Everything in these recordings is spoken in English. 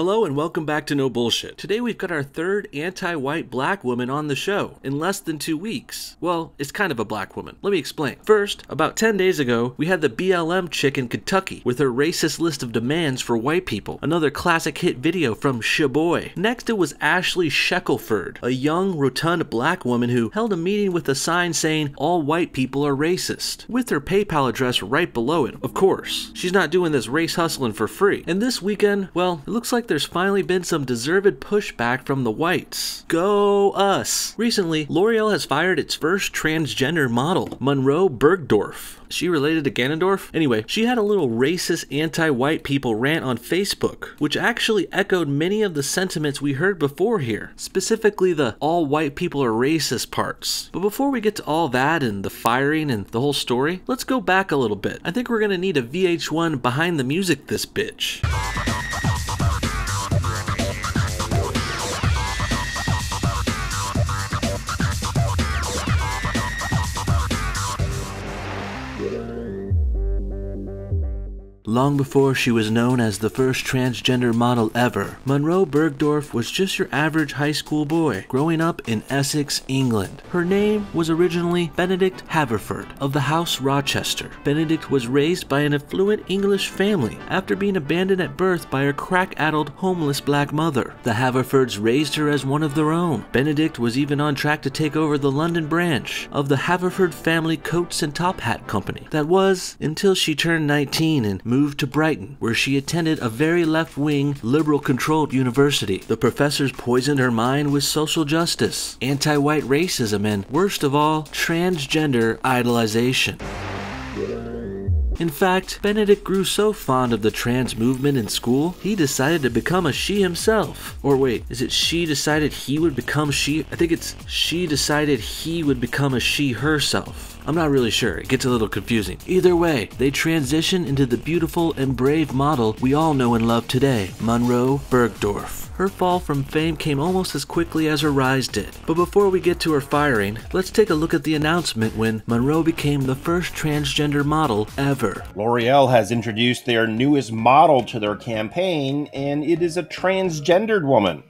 Hello and welcome back to No Bullshit. Today we've got our third anti-white black woman on the show in less than 2 weeks. Well, it's kind of a black woman. Let me explain. First, about 10 days ago, we had the BLM chick in Kentucky with her racist list of demands for white people. Another classic hit video from Shaboy. Next, it was Ashley Shackelford, a young, rotund black woman who held a meeting with a sign saying all white people are racist, with her PayPal address right below it, of course. She's not doing this race hustling for free. And this weekend, well, it looks like there's finally been some deserved pushback from the whites. Go us! Recently, L'Oreal has fired its first transgender model, Monroe Bergdorf. Is she related to Ganondorf? Anyway, she had a little racist anti-white people rant on Facebook, which actually echoed many of the sentiments we heard before here, specifically the all white people are racist parts. But before we get to all that and the firing and the whole story, let's go back a little bit. I think we're gonna need a VH1 behind the music this bitch. Long before she was known as the first transgender model ever, Monroe Bergdorf was just your average high school boy growing up in Essex, England. Her name was originally Benedict Haverford of the House Rochester. Benedict was raised by an affluent English family after being abandoned at birth by her crack-addled, homeless black mother. The Haverfords raised her as one of their own. Benedict was even on track to take over the London branch of the Haverford family coats and top hat company. That was until she turned 19 and moved to Brighton, where she attended a very left-wing, liberal-controlled university. The professors poisoned her mind with social justice, anti-white racism, and, worst of all, transgender idolization. In fact, Benedict grew so fond of the trans movement in school, he decided to become a she himself. Or wait, is it she decided he would become she? I think it's she decided he would become a she herself. I'm not really sure, it gets a little confusing. Either way, they transition into the beautiful and brave model we all know and love today, Monroe Bergdorf. Her fall from fame came almost as quickly as her rise did. But before we get to her firing, let's take a look at the announcement when Monroe became the first transgender model ever. L'Oreal has introduced their newest model to their campaign, and it is a transgendered woman.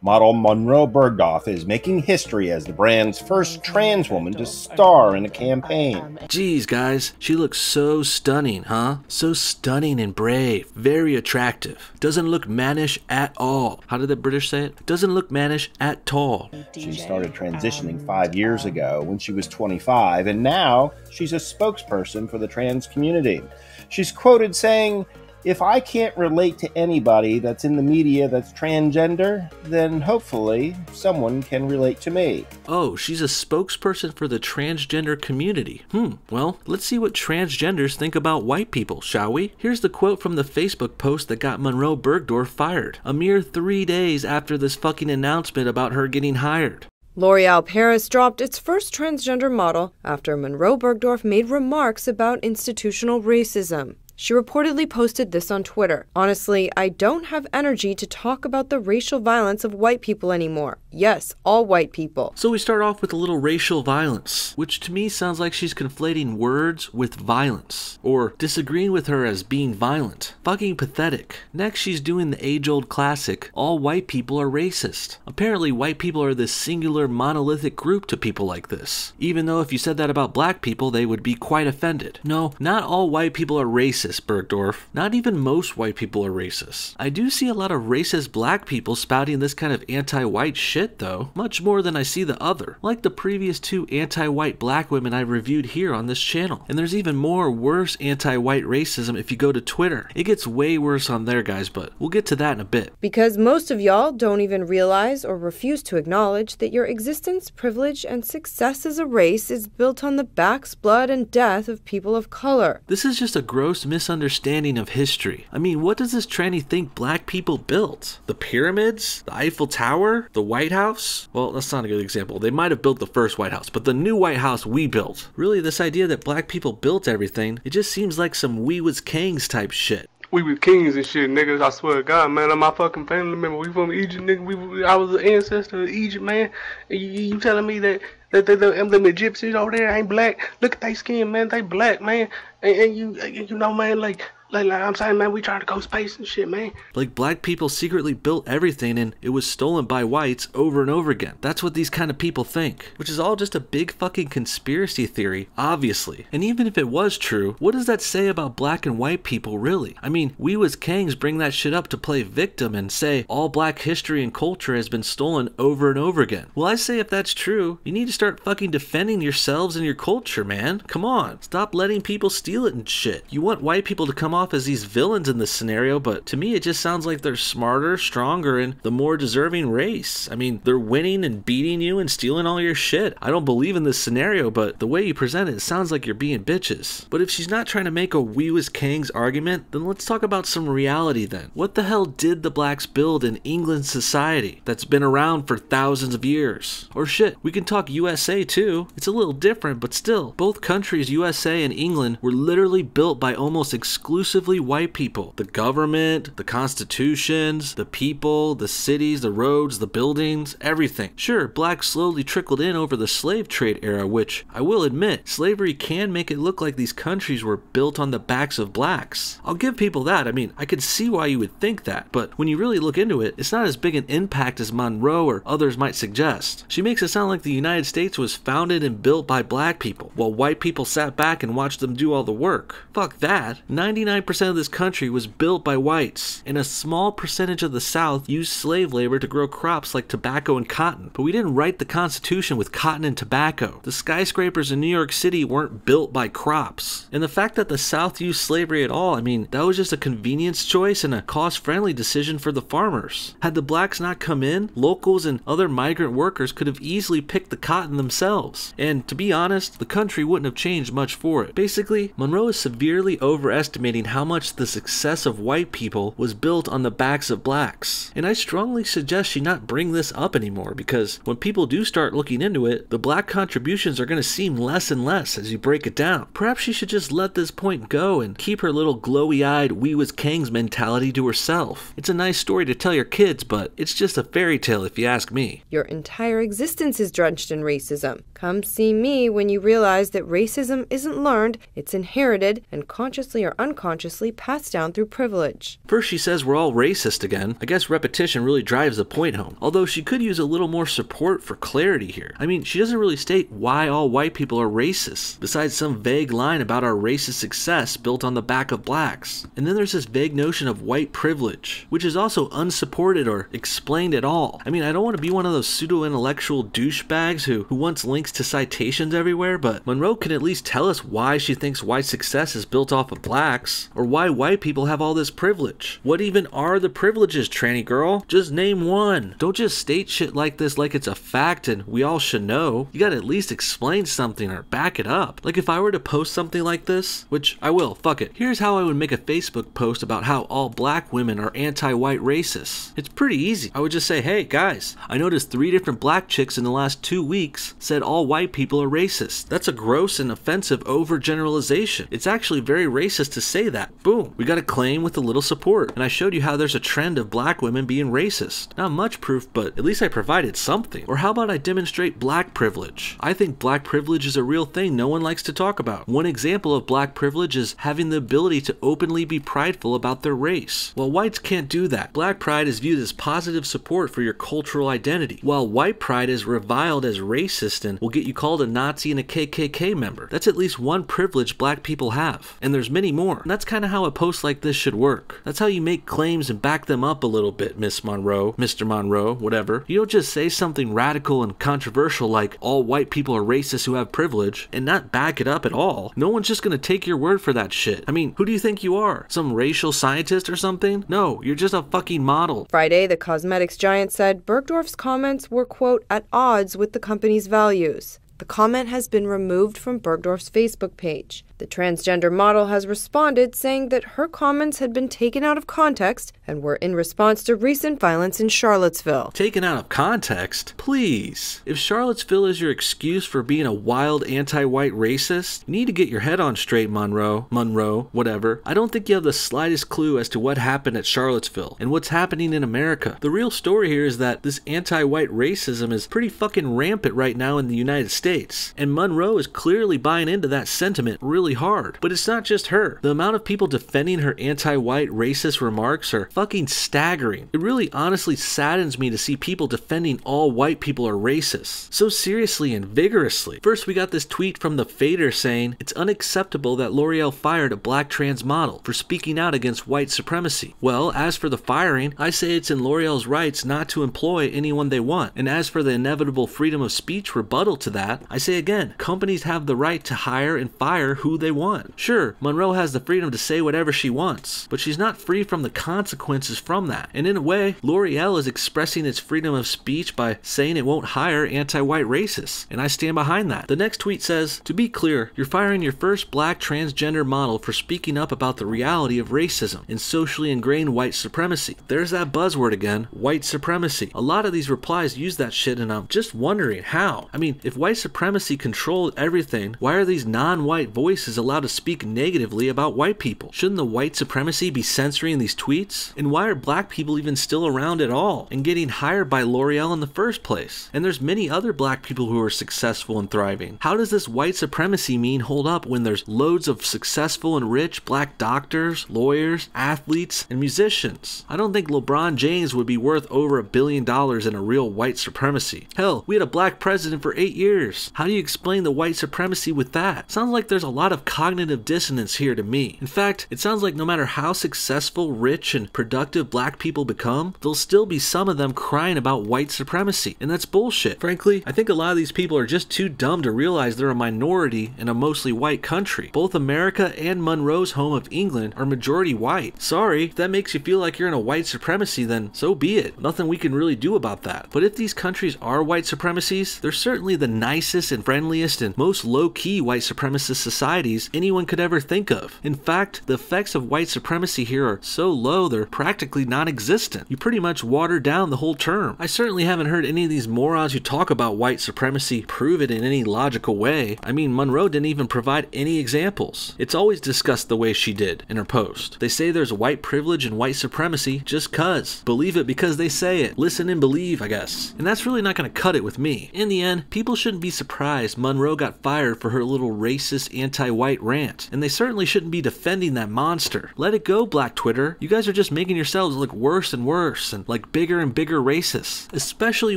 Model Monroe Bergdorf is making history as the brand's first trans woman to star in a campaign. Geez, guys, she looks so stunning, huh? So stunning and brave. Very attractive. Doesn't look mannish at all. How did the British say it? Doesn't look mannish at all. She started transitioning 5 years ago when she was 25, and now she's a spokesperson for the trans community. She's quoted saying, "If I can't relate to anybody that's in the media that's transgender, then hopefully someone can relate to me." Oh, she's a spokesperson for the transgender community. Well, let's see what transgenders think about white people, shall we? Here's the quote from the Facebook post that got Monroe Bergdorf fired, a mere 3 days after this fucking announcement about her getting hired. L'Oreal Paris dropped its first transgender model after Monroe Bergdorf made remarks about institutional racism. She reportedly posted this on Twitter. "Honestly, I don't have energy to talk about the racial violence of white people anymore. Yes, all white people." So we start off with a little racial violence, which to me sounds like she's conflating words with violence, or disagreeing with her as being violent. Fucking pathetic. Next, she's doing the age-old classic, all white people are racist. Apparently, white people are this singular monolithic group to people like this. Even though if you said that about black people, they would be quite offended. No, not all white people are racist, Bergdorf. Not even most white people are racist. I do see a lot of racist black people spouting this kind of anti-white shit though, much more than I see the other, like the previous 2 anti-white black women I reviewed here on this channel. And there's even more worse anti-white racism if you go to Twitter. It gets way worse on there, guys, but we'll get to that in a bit. Because most of y'all don't even realize or refuse to acknowledge that your existence, privilege, and success as a race is built on the backs, blood, and death of people of color. This is just a gross misunderstanding of history. I mean, what does this tranny think black people built? The pyramids? The Eiffel Tower? The White House? Well, that's not a good example. They might have built the first White House, but the new White House we built. Really, this idea that black people built everything, it just seems like some we was kings type shit. We was kings and shit, niggas. I swear to God, man. I'm my fucking family member. We from Egypt, nigga. I was an ancestor of Egypt, man. And you telling me that Them Egyptians over there ain't black. Look at they skin, man. They black, man. And you know, man, like I'm saying, man, we trying to go space and shit, man. Like black people secretly built everything and it was stolen by whites over and over again. That's what these kind of people think. Which is all just a big fucking conspiracy theory, obviously. And even if it was true, what does that say about black and white people, really? I mean, we as Kangs bring that shit up to play victim and say all black history and culture has been stolen over and over again. Well, I say if that's true, you need to start fucking defending yourselves and your culture, man. Come on. Stop letting people steal it and shit. You want white people to come off as these villains in this scenario, but to me it just sounds like they're smarter, stronger, and the more deserving race. I mean, they're winning and beating you and stealing all your shit. I don't believe in this scenario, but the way you present it sounds like you're being bitches. But if she's not trying to make a we was Kangs argument, then let's talk about some reality then. What the hell did the blacks build in England society that's been around for thousands of years? Or shit, we can talk USA too. It's a little different, but still, both countries, USA and England, were literally built by almost exclusively white people. The government, the constitutions, the people, the cities, the roads, the buildings, everything. Sure, blacks slowly trickled in over the slave trade era, which I will admit, slavery can make it look like these countries were built on the backs of blacks. I'll give people that. I mean, I could see why you would think that, but when you really look into it, it's not as big an impact as Monroe or others might suggest. She makes it sound like the United States was founded and built by black people, while white people sat back and watched them do all the work. Fuck that. 99% of this country was built by whites, and a small percentage of the South used slave labor to grow crops like tobacco and cotton. But we didn't write the Constitution with cotton and tobacco. The skyscrapers in New York City weren't built by crops. And the fact that the South used slavery at all, I mean, that was just a convenience choice and a cost-friendly decision for the farmers. Had the blacks not come in, locals and other migrant workers could have easily picked the cotton themselves. And to be honest, the country wouldn't have changed much for it. Basically, Monroe is severely overestimating how much the success of white people was built on the backs of blacks. And I strongly suggest she not bring this up anymore, because when people do start looking into it, the black contributions are going to seem less and less as you break it down. Perhaps she should just let this point go and keep her little glowy-eyed we was Kangs mentality to herself. It's a nice story to tell your kids, but it's just a fairy tale if you ask me. Your entire existence is drenched in racism. Come see me when you realize that racism isn't learned, it's inherited, and consciously or unconsciously passed down through privilege. First she says we're all racist again. I guess repetition really drives the point home. Although she could use a little more support for clarity here. I mean, she doesn't really state why all white people are racist, besides some vague line about our racist success built on the back of blacks. And then there's this vague notion of white privilege, which is also unsupported or explained at all. I mean, I don't want to be one of those pseudo-intellectual douchebags who wants links to citations everywhere, but Monroe can at least tell us why she thinks white success is built off of blacks, or why white people have all this privilege. What even are the privileges, tranny girl? Just name one. Don't just state shit like this like it's a fact and we all should know. You gotta at least explain something or back it up. Like if I were to post something like this, which I will, fuck it. Here's how I would make a Facebook post about how all black women are anti-white racists. It's pretty easy. I would just say, hey guys, I noticed 3 different black chicks in the last 2 weeks said all white people are racist. That's a gross and offensive overgeneralization. It's actually very racist to say that. Boom. We got a claim with a little support. And I showed you how there's a trend of black women being racist. Not much proof, but at least I provided something. Or how about I demonstrate black privilege? I think black privilege is a real thing no one likes to talk about. One example of black privilege is having the ability to openly be prideful about their race. While whites can't do that, black pride is viewed as positive support for your cultural identity, while white pride is reviled as racist and will get you called a Nazi and a KKK member. That's at least one privilege black people have. And there's many more. And that's kind of how a post like this should work. That's how you make claims and back them up a little bit, Miss Monroe, Mr. Monroe, whatever. You don't just say something radical and controversial like all white people are racist who have privilege and not back it up at all. No one's just gonna take your word for that shit. I mean, who do you think you are? Some racial scientist or something? No, you're just a fucking model. Friday, the cosmetics giant said Bergdorf's comments were, quote, at odds with the company's values. The comment has been removed from Bergdorf's Facebook page. The transgender model has responded, saying that her comments had been taken out of context and were in response to recent violence in Charlottesville. Taken out of context? Please. If Charlottesville is your excuse for being a wild anti-white racist, you need to get your head on straight, Monroe, whatever. I don't think you have the slightest clue as to what happened at Charlottesville and what's happening in America. The real story here is that this anti-white racism is pretty fucking rampant right now in the United States. And Monroe is clearly buying into that sentiment really hard. But it's not just her. The amount of people defending her anti-white racist remarks are fucking staggering. It really honestly saddens me to see people defending all white people are racist so seriously and vigorously. First, we got this tweet from the Fader saying it's unacceptable that L'Oreal fired a black trans model for speaking out against white supremacy. Well, as for the firing, I say it's in L'Oreal's rights not to employ anyone they want. And as for the inevitable freedom of speech rebuttal to that, I say again, companies have the right to hire and fire who they want. Sure, Monroe has the freedom to say whatever she wants, but she's not free from the consequences from that. And in a way, L'Oreal is expressing its freedom of speech by saying it won't hire anti-white racists, and I stand behind that. The next tweet says, to be clear, you're firing your first black transgender model for speaking up about the reality of racism and socially ingrained white supremacy. There's that buzzword again, white supremacy. A lot of these replies use that shit, and I'm just wondering how. I mean, if white supremacy controlled everything, why are these non-white voices allowed to speak negatively about white people? Shouldn't the white supremacy be censoring these tweets? And why are black people even still around at all and getting hired by L'Oreal in the first place? And there's many other black people who are successful and thriving. How does this white supremacy mean hold up when there's loads of successful and rich black doctors, lawyers, athletes, and musicians? I don't think LeBron James would be worth over $1 billion in a real white supremacy. Hell, we had a black president for 8 years. How do you explain the white supremacy with that? Sounds like there's a lot of cognitive dissonance here to me. In fact, it sounds like no matter how successful, rich, and productive black people become, there'll still be some of them crying about white supremacy, and that's bullshit. Frankly, I think a lot of these people are just too dumb to realize they're a minority in a mostly white country. Both America and Monroe's home of England are majority white. Sorry, if that makes you feel like you're in a white supremacy, then so be it. Nothing we can really do about that. But if these countries are white supremacies, they're certainly the nicest and friendliest and most low-key white supremacist societies anyone could ever think of. In fact, the effects of white supremacy here are so low they're practically non-existent. You pretty much water down the whole term. I certainly haven't heard any of these morons who talk about white supremacy prove it in any logical way. I mean, Monroe didn't even provide any examples. It's always discussed the way she did in her post. They say there's white privilege and white supremacy just cuz. Believe it because they say it. Listen and believe, I guess. And that's really not going to cut it with me. In the end, people shouldn't be surprised Monroe got fired for her little racist anti-white rant. And they certainly shouldn't be defending that monster. Let it go, Black Twitter. You guys are just making yourselves look worse and worse and like bigger and bigger racists. Especially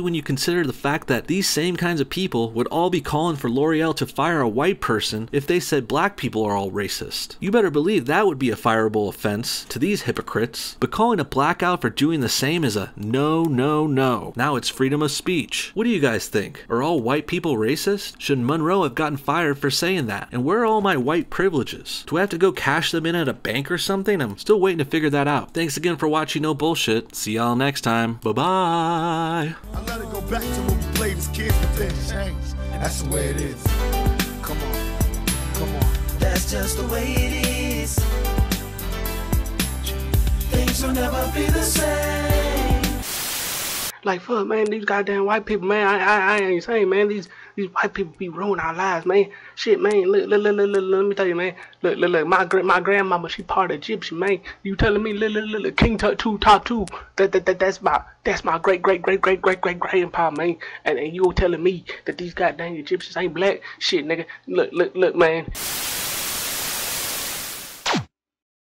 when you consider the fact that these same kinds of people would all be calling for L'Oreal to fire a white person if they said black people are all racist. You better believe that would be a fireable offense to these hypocrites. But calling a black out for doing the same is a no, no, no. Now it's freedom of speech. What do you guys think? Are all white people racist? Should Monroe have gotten fired for saying that? And where are all my white privileges? Do I have to go cash them in at a bank or something? I'm still waiting to figure that out. Thanks again for watching No Bullshit. See y'all next time. Bye-bye. I let it go back to when we played as kids, but then change. That's the way it is. Come on. Come on. That's just the way it is. Things will never be the same. Like, fuck, man, these goddamn white people, man, I ain't saying, man, these white people be ruining our lives, man. Shit, man, look, let me tell you, man. Look, my grandmama, she part Egyptian, man. You telling me, look, King Tatu, that's my great grandpa, man. And you telling me that these goddamn Egyptians ain't black? Shit, nigga, look, man.